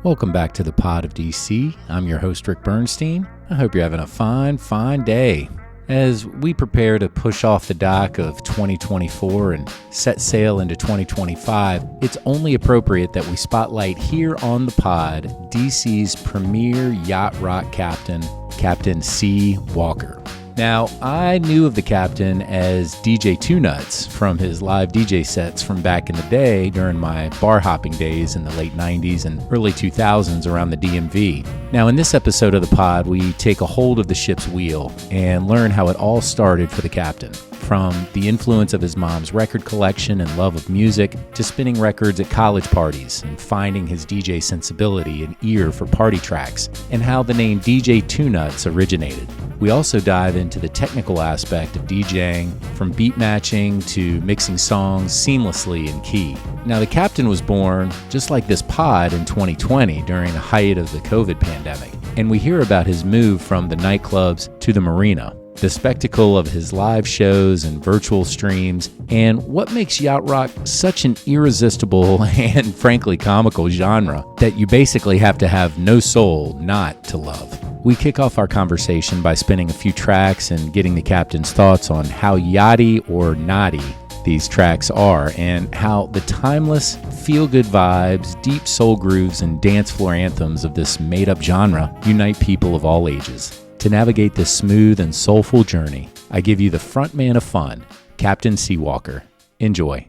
Welcome back to the Pod of DC. I'm your host, Rick Bernstein. I hope you're having a fine day. As we prepare to push off the dock of 2024 and set sail into 2025, it's only appropriate that we spotlight here on the pod DC's premier Yacht Rock captain, Captain Seawalker. Now, I knew of the captain as DJ Two Nuts from his live DJ sets from back in the day during my bar hopping days in the late 90s and early 2000s around the DMV. Now, in this episode of the pod, we take a hold of the ship's wheel and learn how it all started for the captain. From the influence of his mom's record collection and love of music to spinning records at college parties and finding his DJ sensibility and ear for party tracks, and how the name DJ Two Nuts originated. We also dive into the technical aspect of DJing, from beat matching to mixing songs seamlessly in key. Now, the captain was born, just like this pod, in 2020 during the height of the COVID pandemic, and we hear about his move from the nightclubs to the marina, the spectacle of his live shows and virtual streams, and what makes yacht rock such an irresistible and frankly comical genre that you basically have to have no soul not to love. We kick off our conversation by spinning a few tracks and getting the captain's thoughts on how yachty or naughty these tracks are, and how the timeless, feel-good vibes, deep soul grooves, and dance floor anthems of this made-up genre unite people of all ages. To navigate this smooth and soulful journey, I give you the frontman of fun, Captain Seawalker. Enjoy.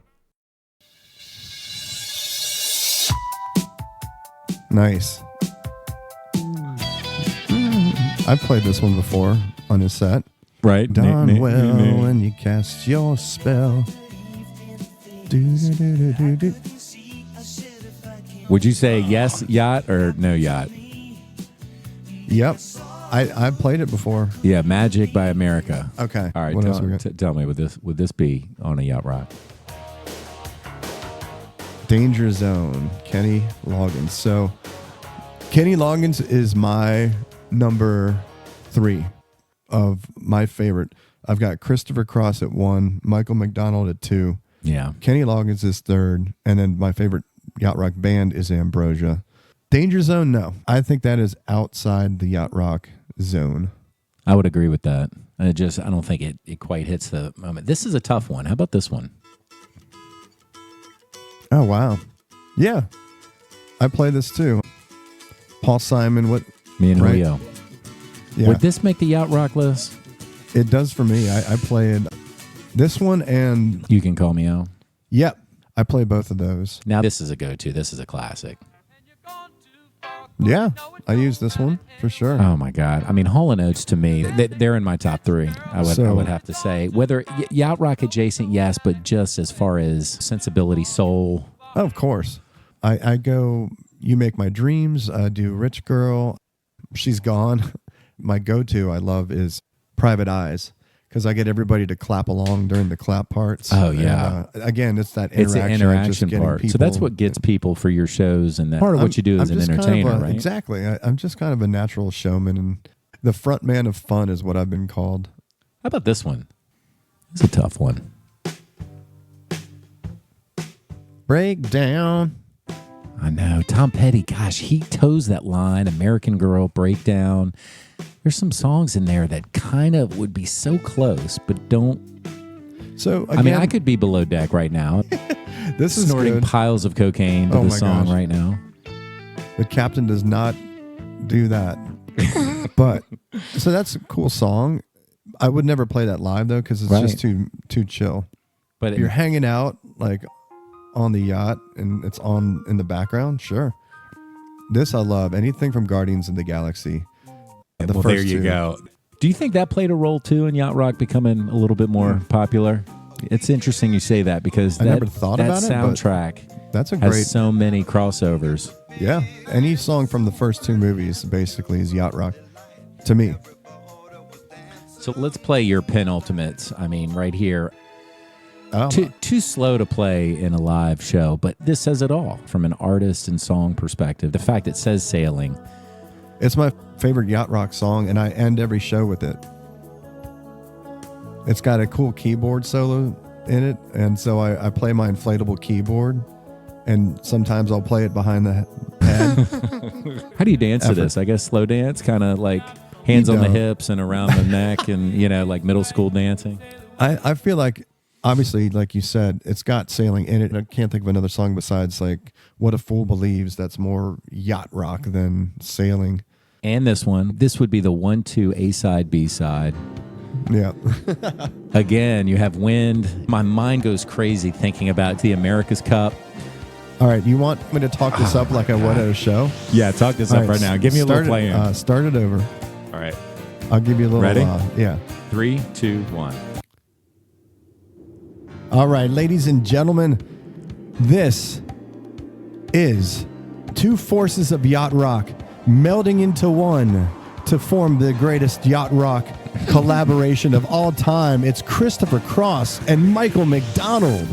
Nice. I've played this one before on his set. Right. Done well when you cast your spell. Do. Would you say yes yacht or no yacht? Yep. I played it before. Yeah, Magic by America. Okay. All right. What else we got? Tell me, would this be on a yacht rock? Danger Zone, Kenny Loggins. So Kenny Loggins is my number 3 of my favorite. I've got Christopher Cross at 1, Michael McDonald at 2. Yeah. Kenny Loggins is 3rd, and then my favorite yacht rock band is Ambrosia. Danger Zone, no. I think that is outside the yacht rock zone. I would agree with that. I don't think it quite hits the moment. This is a tough one. How about this one? Oh, wow. Yeah. I play this too. Paul Simon, what? Me and right? Julio. Yeah. Would this make the yacht rock list? It does for me. I played this one and... You Can Call Me Out. Yep. I play both of those. Now, this is a go-to. This is a classic. Yeah. I use this one for sure. Oh, my God. I mean, Hall & Oates, to me, they're in my top 3, I would have to say. Whether yacht rock adjacent, yes, but just as far as sensibility, soul. Oh, of course. I go, You Make My Dreams. I do Rich Girl. She's Gone. My go-to I love is Private Eyes, because I get everybody to clap along during the clap parts. Oh, yeah. And, again, it's that interaction. It's an interaction just part. People, so that's what gets people for your shows, and that part of what you do as an entertainer, right? Exactly. I'm just kind of a natural showman, and the front man of fun is what I've been called. How about this one? It's a tough one. Breakdown. I know. Tom Petty, gosh, he toes that line, American Girl, Breakdown. There's some songs in there that kind of would be so close, but don't. So again, I mean, I could be below deck right now. This is snorting good. Piles of cocaine to the song right now. The captain does not do that. But so that's a cool song. I would never play that live though, because it's just too chill. But if you're hanging out like on the yacht and it's on in the background, sure. This I love. Anything from Guardians of the Galaxy. Well, there you go. Do you think that played a role too in yacht rock becoming a little bit more popular? It's interesting you say that, because I never thought about it. That soundtrack that's a has great. So many crossovers. Yeah, any song from the first 2 movies basically is yacht rock to me. So let's play your penultimates. I mean, right here. Oh. Too slow to play in a live show, but this says it all from an artist and song perspective. The fact it says sailing. It's my favorite yacht rock song, and I end every show with it. It's got a cool keyboard solo in it, and so I play my inflatable keyboard, and sometimes I'll play it behind the head dad. How do you dance to this? I guess slow dance, kind of like hands on the hips and around the neck, and like middle school dancing. I feel like, obviously, like you said, it's got sailing in it. I can't think of another song besides like What a Fool Believes that's more yacht rock than sailing. And this would be the 1-2 A-side, B-side. Yeah. Again, you have wind. My mind goes crazy thinking about the America's Cup. All right, you want me to talk this up like I would at a show? Yeah, talk this up right now. Give me a little play-in. Start it over. All right. I'll give you a little. Ready? Yeah. 3, 2, 1. All right, ladies and gentlemen, this is two forces of yacht rock melding into one to form the greatest yacht rock collaboration of all time. It's Christopher Cross and Michael McDonald.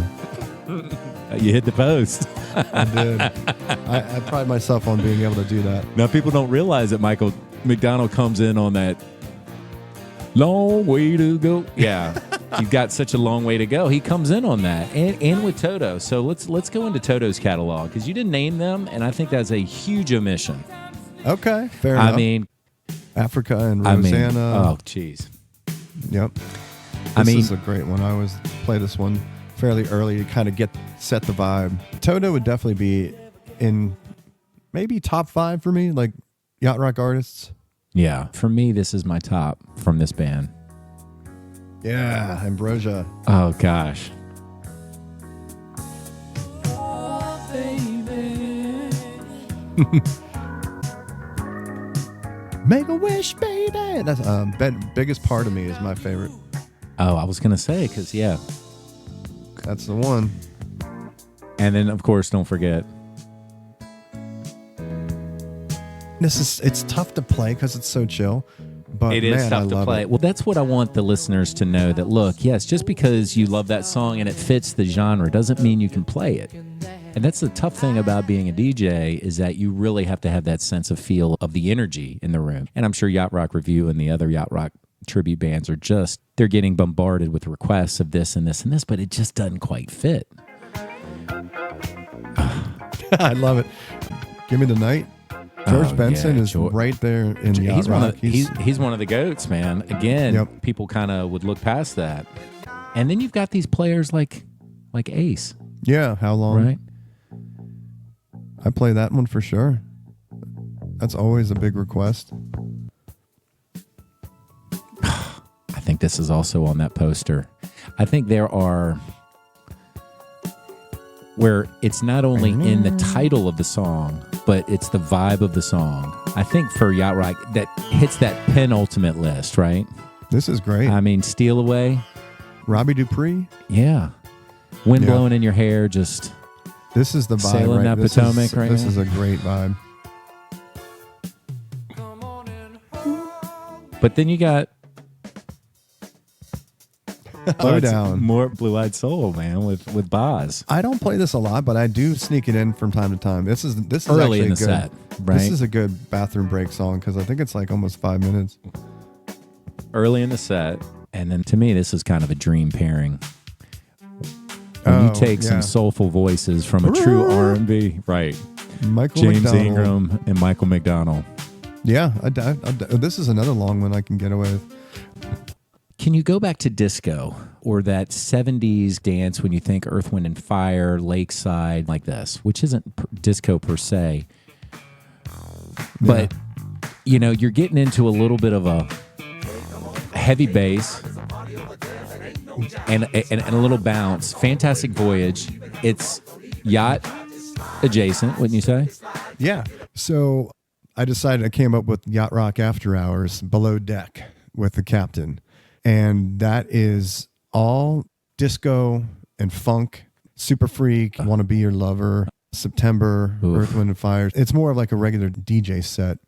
You hit the post. I did. I pride myself on being able to do that. Now, people don't realize that Michael McDonald comes in on that long way to go. Yeah, you've got such a long way to go. He comes in on that, and with Toto. So let's go into Toto's catalog, because you didn't name them, and I think that's a huge omission. Okay, fair enough. I mean, Africa and Rosanna. Oh, jeez. Yep. This is a great one. I always play this one fairly early to kind of set the vibe. Toto would definitely be in maybe top 5 for me, like yacht rock artists. Yeah, for me, this is my top from this band. Yeah, Ambrosia. Oh, gosh. Make a wish, baby. That's biggest part of me is my favorite. Oh, I was going to say, because, yeah. That's the one. And then, of course, don't forget. It's tough to play because it's so chill. But it is tough to play. Well, that's what I want the listeners to know, that, look, yes, just because you love that song and it fits the genre doesn't mean you can play it. And that's the tough thing about being a DJ, is that you really have to have that sense of feel of the energy in the room. And I'm sure Yacht Rock Review and the other Yacht Rock tribute bands they're getting bombarded with requests of this and this and this, but it just doesn't quite fit. I love it. Give Me the Night. George Benson is right there in Yacht Rock. He's one of the GOATs, man. Again, people kind of would look past that. And then you've got these players like Ace. Yeah, How Long? Right. I play that one for sure. That's always a big request. I think this is also on that poster. I think there are where it's not only in the title of the song, but it's the vibe of the song. I think for Yacht Rock, that hits that penultimate list, right? This is great. I mean, Steal Away. Robbie Dupree. Yeah. Wind blowing in your hair, just... This is the vibe, sailing that Potomac right now. This is a great vibe. But then you got... Slow down. More Blue-Eyed Soul, man, with Boz. I don't play this a lot, but I do sneak it in from time to time. This is early in the good, set, right? This is a good bathroom break song because I think it's like almost 5 minutes. Early in the set, and then to me, this is kind of a dream pairing. When you take some soulful voices from a true R&B, right? James McDonald. Ingram and Michael McDonald. Yeah, this is another long one I can get away with. Can you go back to disco or that 70s dance when you think Earth, Wind, and Fire, Lakeside, like this, which isn't disco per se, but you're getting into a little bit of a heavy bass and a little bounce. Fantastic Voyage. It's yacht adjacent, wouldn't you say? Yeah. So I came up with Yacht Rock After Hours, Below Deck with the captain. And that is all disco and funk, Super Freak, Wanna Be Your Lover, September, Earth, Wind, and Fire. It's more of like a regular DJ set.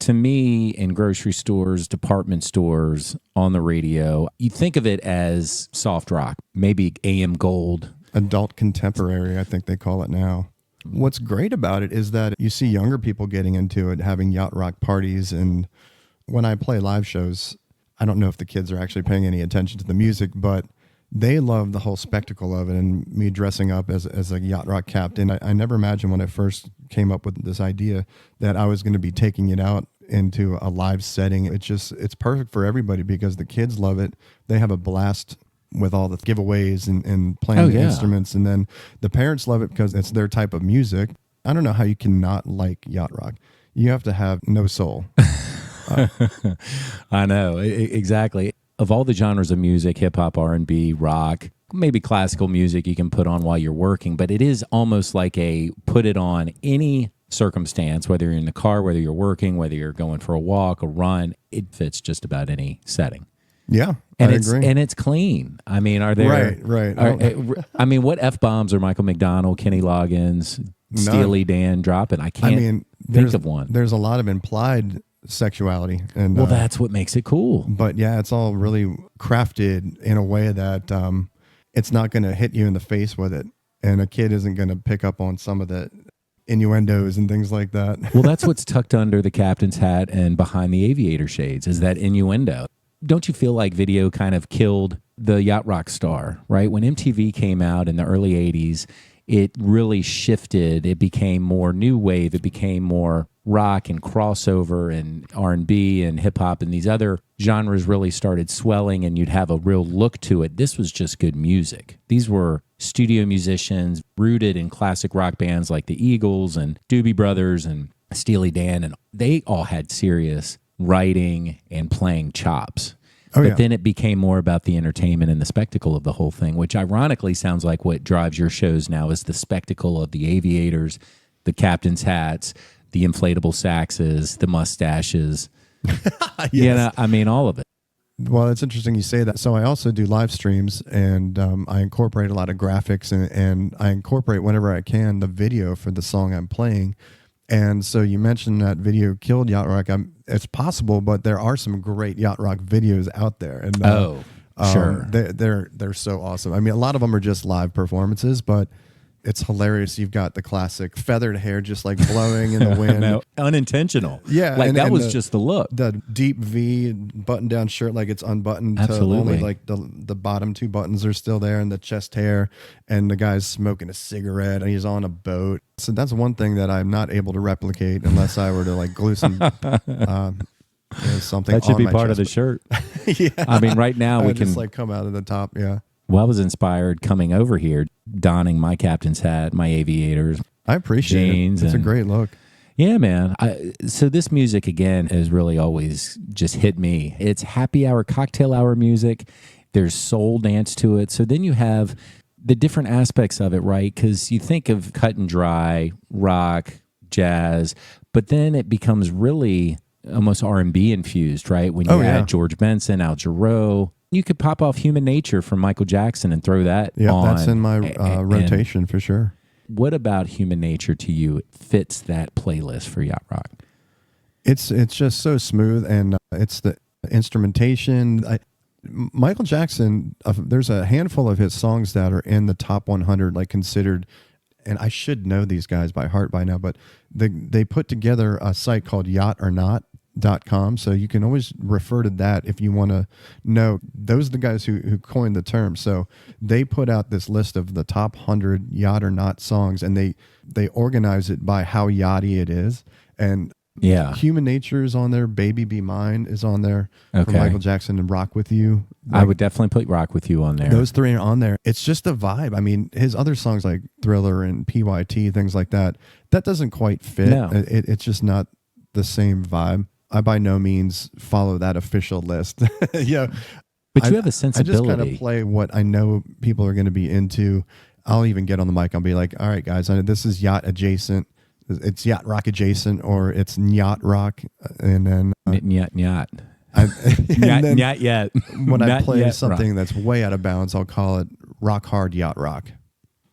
To me, in grocery stores, department stores, on the radio, you think of it as soft rock, maybe AM Gold. Adult contemporary, I think they call it now. What's great about it is that you see younger people getting into it, having yacht rock parties. And when I play live shows, I don't know if the kids are actually paying any attention to the music, but they love the whole spectacle of it, and me dressing up as a Yacht Rock captain. I never imagined when I first came up with this idea that I was going to be taking it out into a live setting. It's perfect for everybody because the kids love it. They have a blast with all the giveaways and playing the instruments. And then the parents love it because it's their type of music. I don't know how you can not like Yacht Rock. You have to have no soul. I know, exactly. Of all the genres of music, hip hop, R&B, rock, maybe classical music you can put on while you're working, but it is almost like a put it on any circumstance, whether you're in the car, whether you're working, whether you're going for a walk, a run, it fits just about any setting. Yeah, and I agree. And it's clean. I mean, are there right? I mean, what F-bombs are Michael McDonald, Kenny Loggins, Steely Dan dropping? I can't think of one. There's a lot of implied sexuality, and well, that's what makes it cool. But yeah, it's all really crafted in a way that it's not going to hit you in the face with it, and a kid isn't going to pick up on some of the innuendos and things like that. Well, that's what's tucked under the captain's hat and behind the aviator shades is that innuendo. Don't you feel like video kind of killed the Yacht Rock star, right? When MTV came out in the early 80s, it really shifted. It became more new wave. It became more rock and crossover and R&B and hip hop, and these other genres really started swelling, and you'd have a real look to it. This was just good music. These were studio musicians rooted in classic rock bands like the Eagles and Doobie Brothers and Steely Dan, and they all had serious writing and playing chops. But then it became more about the entertainment and the spectacle of the whole thing, which ironically sounds like what drives your shows now is the spectacle of the aviators, the captain's hats, the inflatable saxes, the mustaches. Yes. You know, I mean, all of it. Well, it's interesting you say that. So I also do live streams, and I incorporate a lot of graphics, and I incorporate whenever I can the video for the song I'm playing. And so you mentioned that video killed Yacht Rock. It's possible, but there are some great Yacht Rock videos out there. And sure, they're so awesome. I mean, a lot of them are just live performances, but it's hilarious. You've got the classic feathered hair just like blowing in the wind. No, unintentional. Yeah. Like that was just the look. The deep V button down shirt, like it's unbuttoned. Absolutely. To only like the bottom two buttons are still there, and the chest hair, and the guy's smoking a cigarette, and he's on a boat. So that's one thing that I'm not able to replicate unless I were to like glue some something. That should on be my part chest. of the shirt. Yeah. I mean, right now we can just like come out of the top. Yeah. Well, I was inspired coming over here, donning my captain's hat, my aviators. I appreciate jeans it. It's a great look. Yeah, man. So this music, again, has really always just hit me. It's happy hour, cocktail hour music. There's soul dance to it. So then you have the different aspects of it, right? Because you think of cut and dry, rock, jazz, but then it becomes really almost R&B infused, right? When you add George Benson, Al Jarreau. You could pop off Human Nature from Michael Jackson and throw that on. Yeah, that's in my rotation for sure. What about Human Nature to you fits that playlist for Yacht Rock? It's just so smooth, and it's the instrumentation. Michael Jackson, there's a handful of his songs that are in the top 100, like considered, and I should know these guys by heart by now, but they put together a site called yachtornot.com, so you can always refer to that if you want to know. Those are the guys who coined the term. So they put out this list of the top 100 yacht or not songs, and they organize it by how yachty it is. And Human Nature is on there, Baby Be Mine is on there, from Michael Jackson, and Rock With You. I would definitely put Rock With You on there. Those three are on there. It's just a vibe. I mean, his other songs like Thriller and PYT, things like that doesn't quite fit. No. It's just not the same vibe. I by no means follow that official list. But you have a sensibility. I just kind of play what I know people are going to be into. I'll even get on the mic. I'll be like, all right, guys, this is yacht adjacent. It's Yacht Rock adjacent, or it's Yacht Rock. And then... Nyacht. Nyacht yet. When I play something that's way out of bounds, I'll call it Rock Hard Yacht Rock.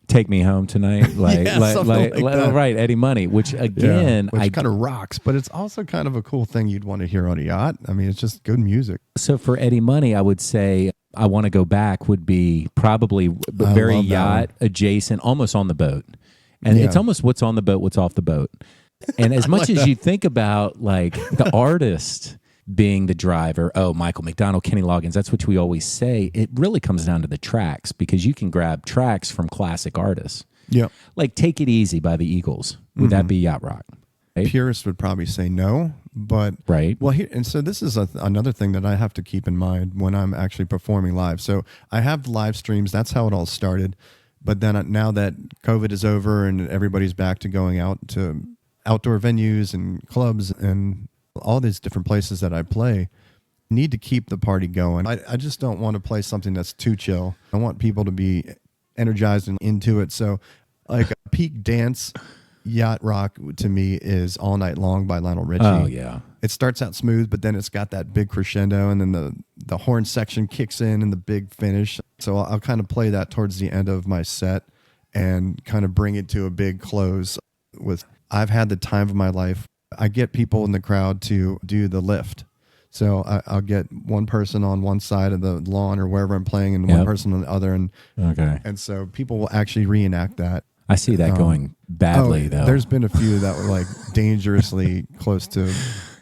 Take Me Home Tonight, like right, Eddie Money, which again, which kind of rocks, but it's also kind of a cool thing you'd want to hear on a yacht. I mean, it's just good music. So for Eddie Money, I would say I Want to Go Back would be probably very yacht adjacent, almost on the boat, and it's almost what's on the boat, what's off the boat. And as much as you think about like the artist being the driver. Oh, Michael McDonald, Kenny Loggins, that's what we always say. It really comes down to the tracks, because you can grab tracks from classic artists. Yeah. Like Take It Easy by the Eagles. Would that be Yacht Rock? Right? Purists would probably say no, but right. Well, here, and so this is another thing that I have to keep in mind when I'm actually performing live. So I have live streams. That's how it all started. But then now that COVID is over and everybody's back to going out to outdoor venues and clubs and all these different places that I play, need to keep the party going. I just don't want to play something that's too chill. I want people to be energized and into it. So like a peak dance Yacht Rock to me is All Night Long by Lionel Richie. Oh, yeah. It starts out smooth, but then it's got that big crescendo, and then the horn section kicks in and the big finish. So I'll kind of play that towards the end of my set and kind of bring it to a big close with, I've had the time of my life. I get people in the crowd to do the lift. So I'll get one person on one side of the lawn or wherever I'm playing and one person on the other. And so people will actually reenact that. I see that going badly, though. There's been a few that were like dangerously close to.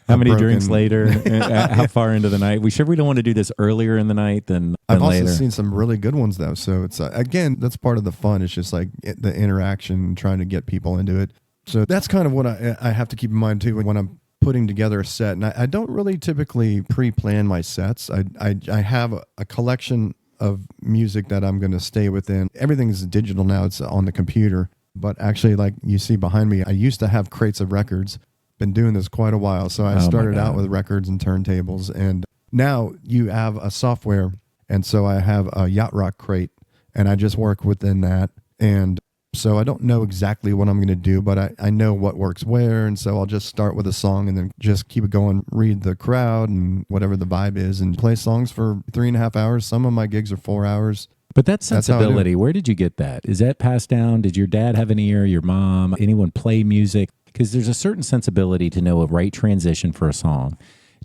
How many drinks later? How far into the night? We don't want to do this earlier in the night than I've later. also seen some really good ones, though. So it's, again, that's part of the fun. It's just like the interaction, trying to get people into it. So that's kind of what I have to keep in mind, too, when I'm putting together a set. And I don't really typically pre-plan my sets. I have a collection of music that I'm going to stay within. Everything's digital now. It's on the computer. But actually, like you see behind me, I used to have crates of records. Been doing this quite a while. So I started out with records and turntables. And now you have a software. And so I have a Yacht Rock crate. And I just work within that. And so I don't know exactly what I'm going to do, but I know what works where. And so I'll just start with a song and then just keep it going, read the crowd and whatever the vibe is, and play songs for 3.5 hours. Some of my gigs are 4 hours. But that sensibility, where did you get that? Is that passed down? Did your dad have an ear, your mom, anyone play music? Because there's a certain sensibility to know a right transition for a song,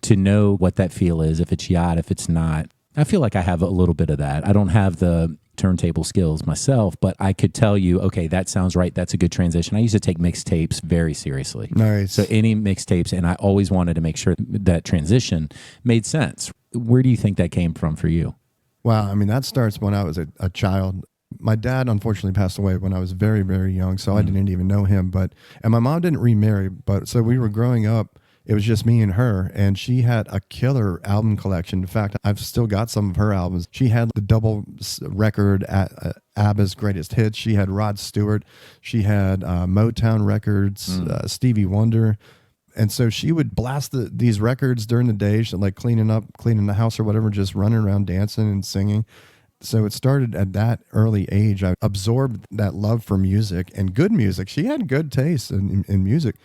to know what that feel is, if it's yacht, if it's not. I feel like I have a little bit of that. I don't have the turntable skills myself, but I could tell you, okay, that sounds right. That's a good transition. I used to take mixtapes very seriously. Nice. So any mixtapes, and I always wanted to make sure that transition made sense. Where do you think that came from for you? Wow. I mean, that starts when I was a child. My dad unfortunately passed away when I was very, very young, so I didn't even know him. And my mom didn't remarry, but so we were growing up. It was just me and her, and she had a killer album collection. In fact, I've still got some of her albums. She had the double record at ABBA's Greatest Hits. She had Rod Stewart. She had Motown Records, Stevie Wonder. And so she would blast these records during the day, like cleaning the house or whatever, just running around dancing and singing. So it started at that early age. I absorbed that love for music and good music. She had good taste in music.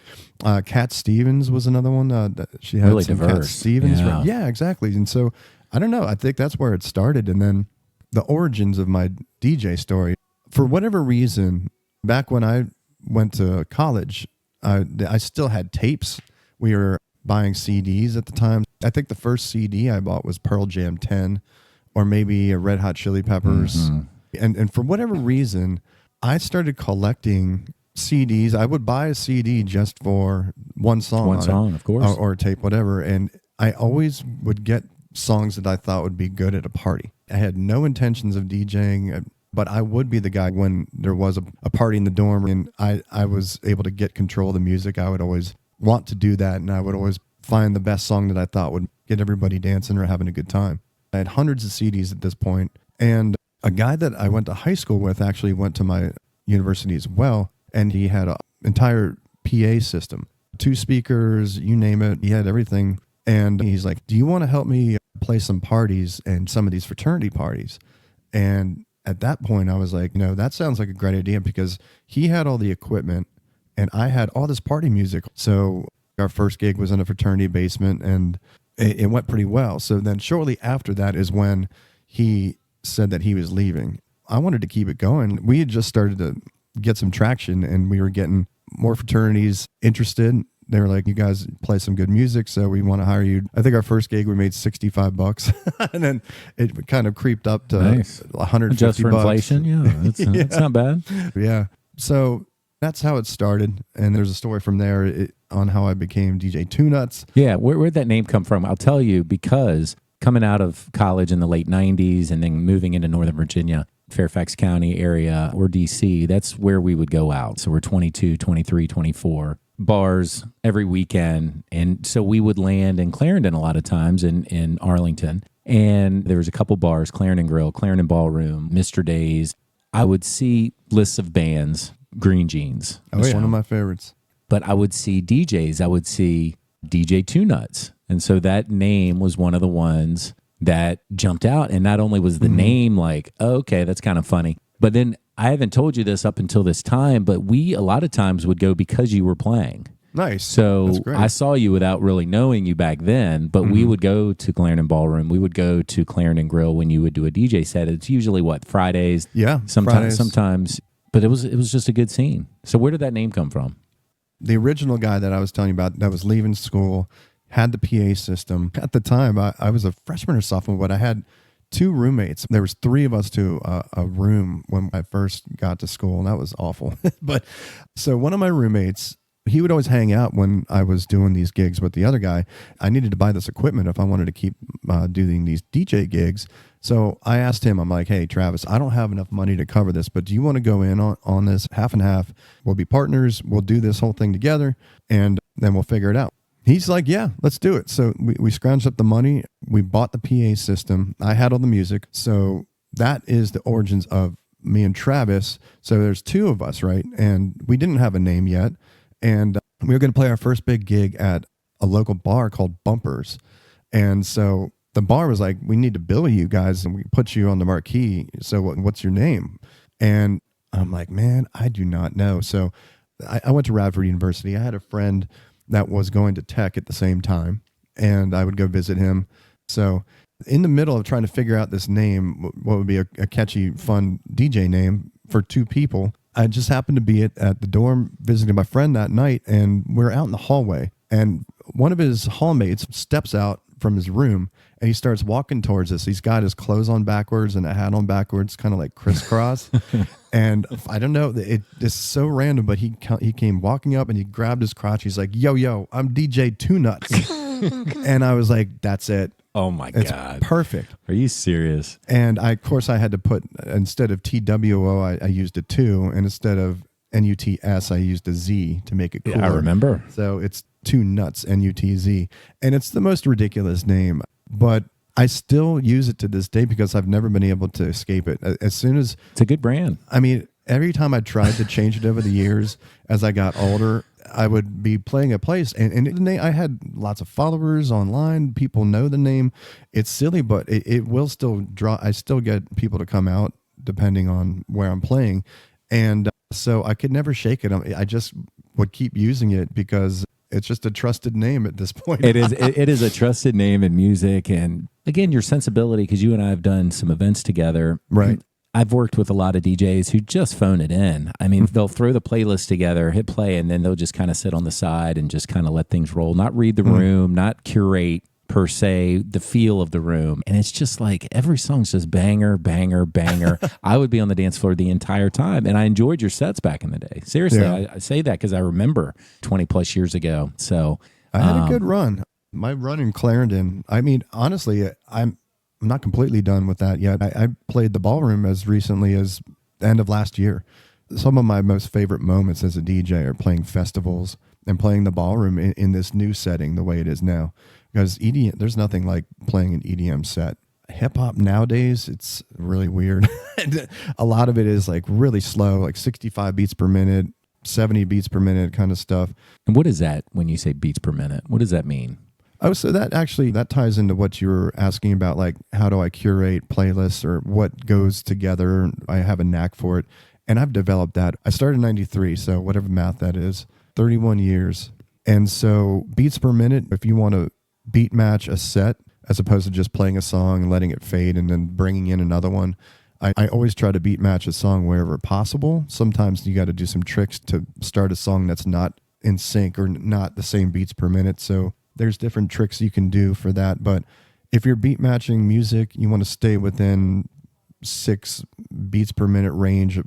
Cat Stevens was another one. That she had really some diverse. Cat Stevens. Yeah. Yeah, exactly. And so I don't know. I think that's where it started. And then the origins of my DJ story. For whatever reason, back when I went to college, I still had tapes. We were buying CDs at the time. I think the first CD I bought was Pearl Jam 10. Or maybe a Red Hot Chili Peppers. And for whatever reason, I started collecting CDs. I would buy a CD just for one song. Of course. Or a tape, whatever. And I always would get songs that I thought would be good at a party. I had no intentions of DJing, but I would be the guy when there was a party in the dorm and I was able to get control of the music. I would always want to do that, and I would always find the best song that I thought would get everybody dancing or having a good time. I had hundreds of CDs at this point, and a guy that I went to high school with actually went to my university as well, and he had an entire PA system, 2 speakers, you name it. He had everything, and he's like, do you want to help me play some parties and some of these fraternity parties? And at that point, I was like, that sounds like a great idea, because he had all the equipment, and I had all this party music. So our first gig was in a fraternity basement, and it went pretty well. So then shortly after that is when he said that he was leaving. I wanted to keep it going. We had just started to get some traction, and we were getting more fraternities interested. They were like, you guys play some good music, so we want to hire you. I think our first gig, we made $65. And then it kind of creeped up to $150. Just for inflation? Yeah, that's not bad. Yeah. So That's how it started. And there's a story from there on how I became DJ Two Nuts. Yeah, where'd that name come from? I'll tell you, because coming out of college in the late 90s and then moving into Northern Virginia, Fairfax County area or DC, that's where we would go out. So we're 22, 23, 24, bars every weekend. And so we would land in Clarendon a lot of times in Arlington. And there was a couple bars, Clarendon Grill, Clarendon Ballroom, Mr. Days. I would see lists of bands, Green Jeans. Oh, yeah. One of my favorites. But I would see DJs. I would see DJ Two Nuts. And so that name was one of the ones that jumped out. And not only was the name like, oh, okay, that's kind of funny. But then I haven't told you this up until this time, but we a lot of times would go because you were playing. Nice. So I saw you without really knowing you back then, but we would go to Clarendon Ballroom. We would go to Clarendon Grill when you would do a DJ set. It's usually Fridays? Yeah. Sometimes, but it was just a good scene. So where did that name come from? The original guy that I was telling you about that was leaving school had the PA system. At the time, I was a freshman or sophomore, but I had 2 roommates. There was 3 of us to a room when I first got to school, and that was awful. But so one of my roommates, he would always hang out when I was doing these gigs with the other guy. I needed to buy this equipment if I wanted to keep doing these DJ gigs. So I asked him, I'm like, hey, Travis, I don't have enough money to cover this, but do you want to go in on this half and half? We'll be partners. We'll do this whole thing together, and then we'll figure it out. He's like, yeah, let's do it. So we scrounged up the money. We bought the PA system. I had all the music. So that is the origins of me and Travis. So there's 2 of us, right? And we didn't have a name yet. And we were going to play our first big gig at a local bar called Bumpers. And so the bar was like, we need to bill you guys and we put you on the marquee. So what's your name? And I'm like, man, I do not know. So I went to Radford University. I had a friend that was going to tech at the same time, and I would go visit him. So in the middle of trying to figure out this name, what would be a catchy, fun DJ name for 2 people, I just happened to be at the dorm visiting my friend that night, and we're out in the hallway, and one of his hallmates steps out from his room, and he starts walking towards us. He's got his clothes on backwards and a hat on backwards, kind of like crisscross. And I don't know, it's so random, but he came walking up and he grabbed his crotch. He's like, yo, I'm DJ Two Nuts. And I was like, that's it. Oh my God. Perfect. Are you serious? And of course I had to put, instead of TWO, I used a 2, and instead of NUTS, I used a Z to make it cooler. Yeah, I remember. So it's Two Nuts, NUTZ. And it's the most ridiculous name, but I still use it to this day because I've never been able to escape it. As soon as... It's a good brand. I mean, every time I tried to change it over the years, as I got older, I would be playing a place, and the name, I had lots of followers online. People know the name. It's silly, but it will still draw. I still get people to come out depending on where I'm playing. And so I could never shake it. I just would keep using it because it's just a trusted name at this point. It is. It is a trusted name in music. And again, your sensibility, because you and I have done some events together. Right. I've worked with a lot of DJs who just phone it in. I mean, they'll throw the playlist together, hit play, and then they'll just kind of sit on the side and just kind of let things roll, not read the room, not curate per se the feel of the room. And it's just like every song's just banger, banger, banger. I would be on the dance floor the entire time. And I enjoyed your sets back in the day. Seriously, yeah. I say that because I remember 20 plus years ago. So I had a good run. My run in Clarendon, I mean, honestly, I'm not completely done with that yet. I played the ballroom as recently as the end of last year. Some of my most favorite moments as a DJ are playing festivals and playing the ballroom in this new setting the way it is now. Because EDM, there's nothing like playing an EDM set. Hip hop nowadays, it's really weird. A lot of it is like really slow, like 65 beats per minute, 70 beats per minute kind of stuff. And what is that when you say beats per minute? What does that mean? Oh, so that ties into what you were asking about, like how do I curate playlists or what goes together? I have a knack for it, and I've developed that. I started in 93, so whatever math that is, 31 years. And so beats per minute, if you want to beat match a set as opposed to just playing a song and letting it fade and then bringing in another one, I always try to beat match a song wherever possible. Sometimes you got to do some tricks to start a song that's not in sync or not the same beats per minute. So there's different tricks you can do for that. But if you're beat matching music, you want to stay within 6 beats per minute range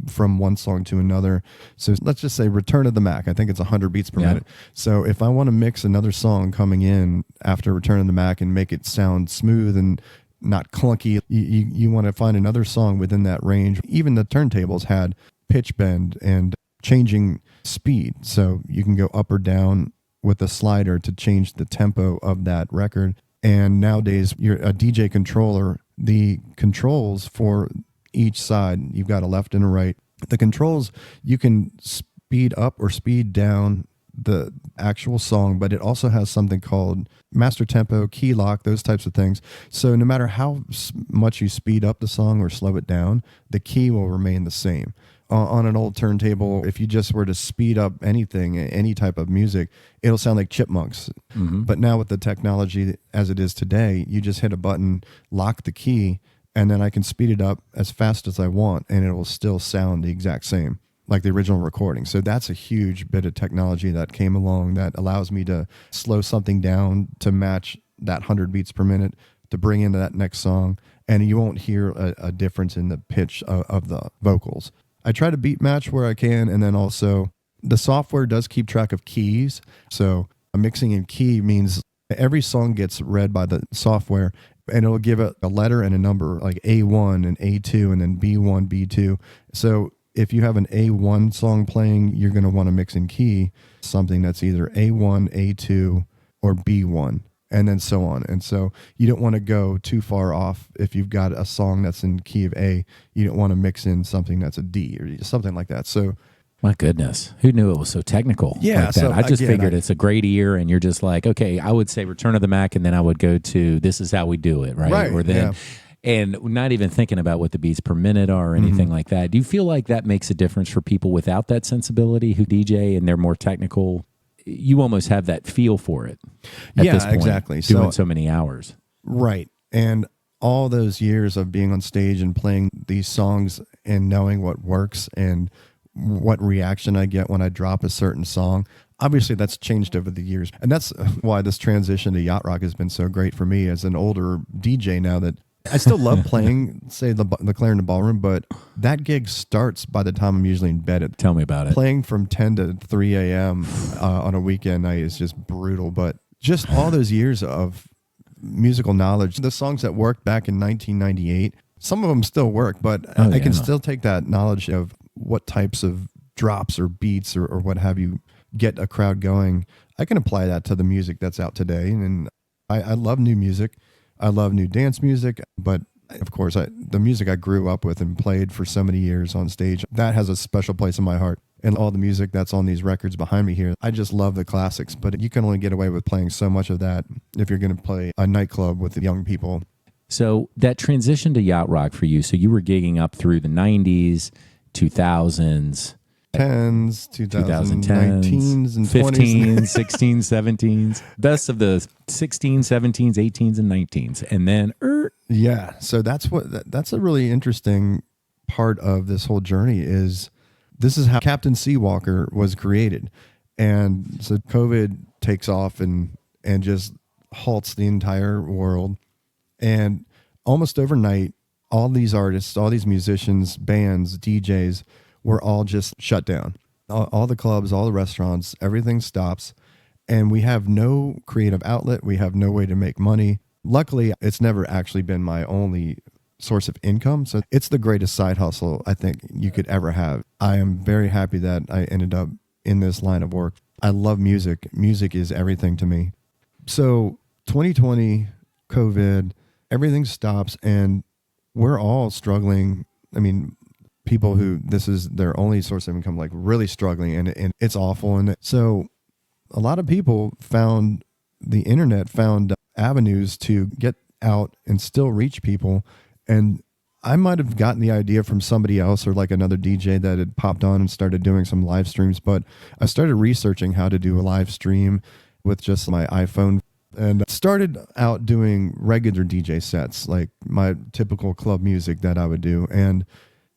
from one song to another. So let's just say Return of the Mac. I think it's 100 beats per minute. So if I want to mix another song coming in after Return of the Mac and make it sound smooth and not clunky, you want to find another song within that range. Even the turntables had pitch bend and changing speed. So you can go up or down with a slider to change the tempo of that record. And nowadays, you're a DJ controller. The controls for each side, you've got a left and a right. The controls, you can speed up or speed down the actual song, but it also has something called master tempo, key lock, those types of things. So no matter how much you speed up the song or slow it down, the key will remain the same. On an old turntable, if you just were to speed up anything, any type of music, it'll sound like chipmunks. Mm-hmm. But now with the technology as it is today, you just hit a button, lock the key, and then I can speed it up as fast as I want, and it will still sound the exact same, like the original recording. So that's a huge bit of technology that came along that allows me to slow something down to match that 100 beats per minute to bring into that next song, and you won't hear a difference in the pitch of the vocals. I try to beat match where I can, and then also the software does keep track of keys. So mixing in key means every song gets read by the software, and it'll give it a letter and a number, like A1 and A2 and then B1, B2. So if you have an A1 song playing, you're going to want to mix in key something that's either A1, A2, or B1. And then so on. And so you don't want to go too far off. If you've got a song that's in key of A, you don't want to mix in something that's a D or something like that. So, my goodness, who knew it was so technical? Yeah, like that? So I just figured it's a great ear, and you're just like, okay, I would say Return of the Mac, and then I would go to This Is How We Do It, right? Right. Or then, and not even thinking about what the beats per minute are or anything like that. Do you feel like that makes a difference for people without that sensibility who DJ and they're more technical? You almost have that feel for it at this point, exactly. Doing so many hours. Right. And all those years of being on stage and playing these songs and knowing what works and what reaction I get when I drop a certain song, obviously that's changed over the years. And that's why this transition to Yacht Rock has been so great for me as an older DJ now, that I still love playing, say, the Clarendon Ballroom, but that gig starts by the time I'm usually in bed. Tell me about it. Playing from 10 to 3 a.m. On a weekend night is just brutal. But just all those years of musical knowledge, the songs that worked back in 1998, some of them still work, but I can still take that knowledge of what types of drops or beats or what have you get a crowd going. I can apply that to the music that's out today. And I love new music. I love new dance music, but of course, the music I grew up with and played for so many years on stage, that has a special place in my heart. And all the music that's on these records behind me here, I just love the classics, but you can only get away with playing so much of that if you're going to play a nightclub with the young people. So that transition to Yacht Rock for you, so you were gigging up through the 90s, 2000s, 10s, 2010s, and 15s, 16s, 17s, best of the 16s, 17s, 18s, and 19s. And then, yeah. So that's a really interesting part of this whole journey this is how Captain Seawalker was created. And so COVID takes off and just halts the entire world. And almost overnight, all these artists, all these musicians, bands, DJs, were all just shut down. All the clubs, all the restaurants, everything stops. And we have no creative outlet. We have no way to make money. Luckily, it's never actually been my only source of income. So it's the greatest side hustle I think you could ever have. I am very happy that I ended up in this line of work. I love music. Music is everything to me. So 2020, COVID, everything stops and we're all struggling. I mean, people who this is their only source of income, like really struggling, and it's awful. And so a lot of people found the internet, found avenues to get out and still reach people. And I might have gotten the idea from somebody else or like another DJ that had popped on and started doing some live streams. But I started researching how to do a live stream with just my iPhone and started out doing regular DJ sets, like my typical club music that I would do. And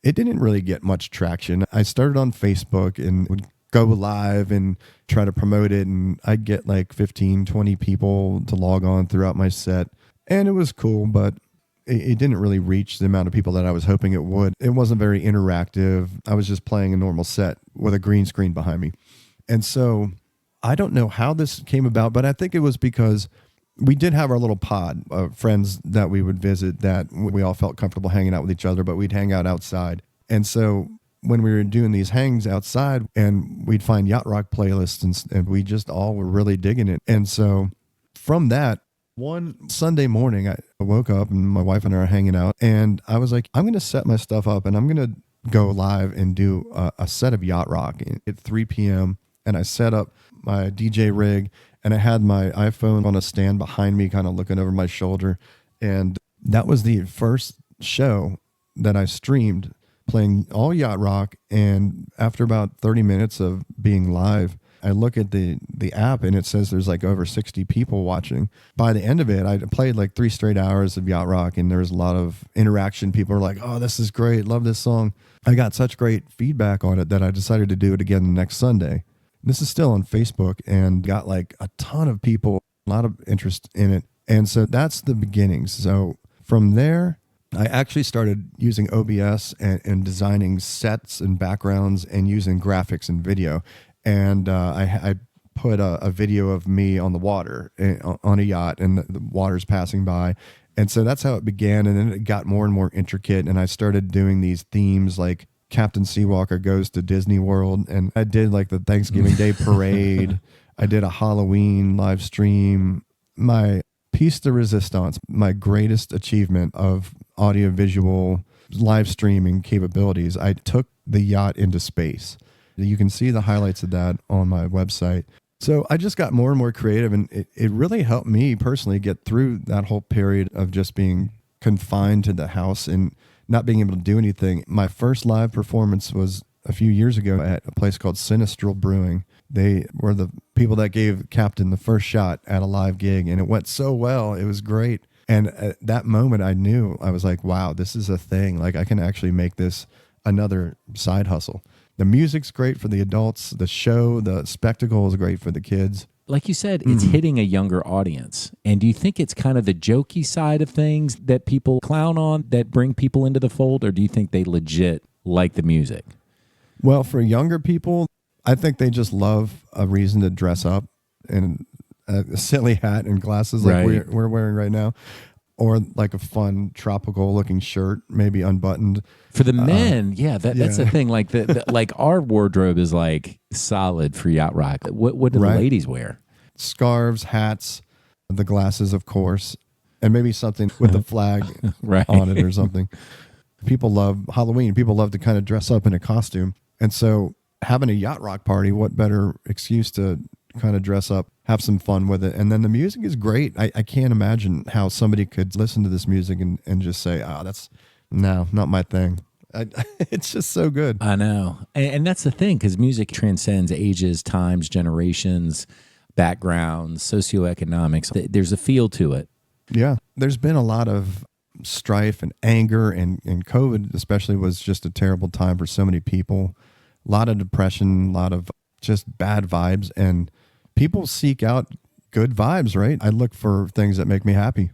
it didn't really get much traction. I started on Facebook and would go live and try to promote it. And I'd get like 15, 20 people to log on throughout my set. And it was cool, but it didn't really reach the amount of people that I was hoping it would. It wasn't very interactive. I was just playing a normal set with a green screen behind me. And so I don't know how this came about, but I think it was because we did have our little pod of friends that we would visit that we all felt comfortable hanging out with each other, but we'd hang out outside. And so when we were doing these hangs outside and we'd find Yacht Rock playlists and we just all were really digging it. And so from that, one Sunday morning, I woke up and my wife and I are hanging out and I was like, I'm going to set my stuff up and I'm going to go live and do a set of Yacht Rock at 3 p.m. And I set up my DJ rig and I had my iPhone on a stand behind me, kind of looking over my shoulder. And that was the first show that I streamed, playing all Yacht Rock. And after about 30 minutes of being live, I look at the app and it says there's like over 60 people watching. By the end of it, I played like 3 straight hours of Yacht Rock and there was a lot of interaction. People were like, oh, this is great. Love this song. I got such great feedback on it that I decided to do it again the next Sunday. This is still on Facebook and got like a ton of people, a lot of interest in it. And so that's the beginnings. So from there, I actually started using OBS and designing sets and backgrounds and using graphics and video. And I put a video of me on the water on a yacht and the water's passing by. And so that's how it began. And then it got more and more intricate. And I started doing these themes like Captain Seawalker goes to Disney World. And I did like the Thanksgiving Day parade. I did a Halloween live stream. My piece de resistance, my greatest achievement of audiovisual live streaming capabilities, I took the yacht into space. You can see the highlights of that on my website. So I just got more and more creative, and it really helped me personally get through that whole period of just being confined to the house and not being able to do anything. My first live performance was a few years ago at a place called Sinistral Brewing. They were the people that gave Captain the first shot at a live gig, and it went so well. It was great. And at that moment, I knew, I was like, wow, this is a thing. Like, I can actually make this another side hustle. The music's great for the adults. The show, the spectacle is great for the kids. Like you said, it's hitting a younger audience. And do you think it's kind of the jokey side of things that people clown on that bring people into the fold? Or do you think they legit like the music? Well, for younger people, I think they just love a reason to dress up in a silly hat and glasses like we're wearing right now. Or like a fun tropical looking shirt, maybe unbuttoned. For the men, that's the thing. Like like our wardrobe is like solid for Yacht Rock. What do the ladies wear? Scarves, hats, the glasses, of course, and maybe something with the flag on it or something. People love Halloween. People love to kind of dress up in a costume. And so having a Yacht Rock party, what better excuse to kind of dress up, have some fun with it. And then the music is great. I can't imagine how somebody could listen to this music and just say, that's not my thing. It's just so good. I know. And that's the thing, because music transcends ages, times, generations, backgrounds, socioeconomics. There's a feel to it. Yeah. There's been a lot of strife and anger, and COVID especially was just a terrible time for so many people. A lot of depression, a lot of just bad vibes, and people seek out good vibes, right? I look for things that make me happy.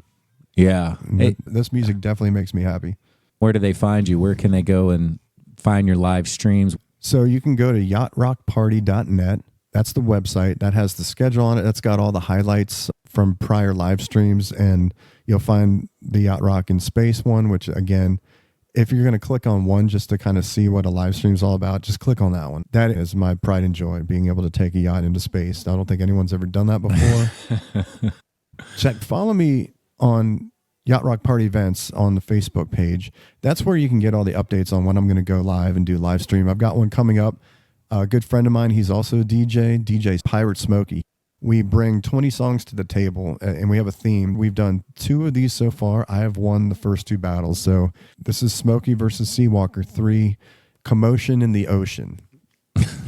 Yeah. This music definitely makes me happy. Where do they find you? Where can they go and find your live streams? So you can go to yachtrockparty.net. That's the website. That has the schedule on it. That's got all the highlights from prior live streams, and you'll find the Yacht Rock in Space one, which again, if you're going to click on one just to kind of see what a live stream is all about, just click on that one. That is my pride and joy, being able to take a yacht into space. I don't think anyone's ever done that before. Follow me on Yacht Rock Party events on the Facebook page. That's where you can get all the updates on when I'm going to go live and do live stream. I've got one coming up. A good friend of mine, he's also a DJ Pirate Smokey. We bring 20 songs to the table, and we have a theme. We've done 2 of these so far. I have won the first 2 battles. So this is Smokey versus Seawalker 3, Commotion in the Ocean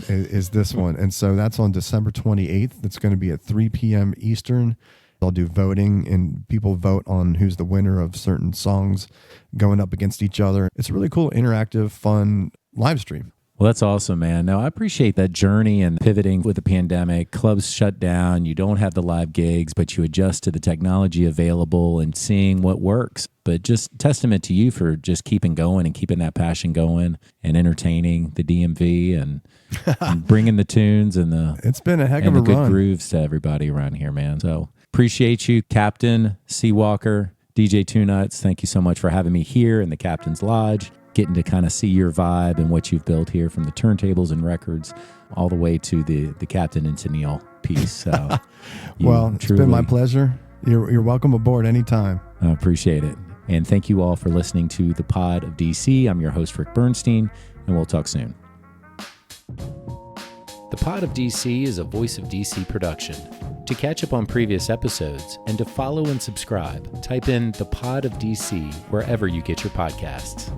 is this one. And so that's on December 28th. It's going to be at 3 p.m. Eastern. I'll do voting, and people vote on who's the winner of certain songs going up against each other. It's a really cool, interactive, fun live stream. Well, that's awesome, man. No, I appreciate that journey and pivoting with the pandemic. Clubs shut down. You don't have the live gigs, but you adjust to the technology available and seeing what works. But just testament to you for just keeping going and keeping that passion going and entertaining the DMV and bringing the tunes and it's been a heck of a good run. Grooves to everybody around here, man. So appreciate you, Captain Seawalker, DJ Two Nuts. Thank you so much for having me here in the Captain's Lodge. Getting to kind of see your vibe and what you've built here from the turntables and records all the way to the Captain and Tennille piece. So, well, it's been my pleasure. You're welcome aboard anytime. I appreciate it. And thank you all for listening to The Pod of DC. I'm your host, Rick Bernstein, and we'll talk soon. The Pod of DC is a Voice of DC production. To catch up on previous episodes and to follow and subscribe, type in The Pod of DC wherever you get your podcasts.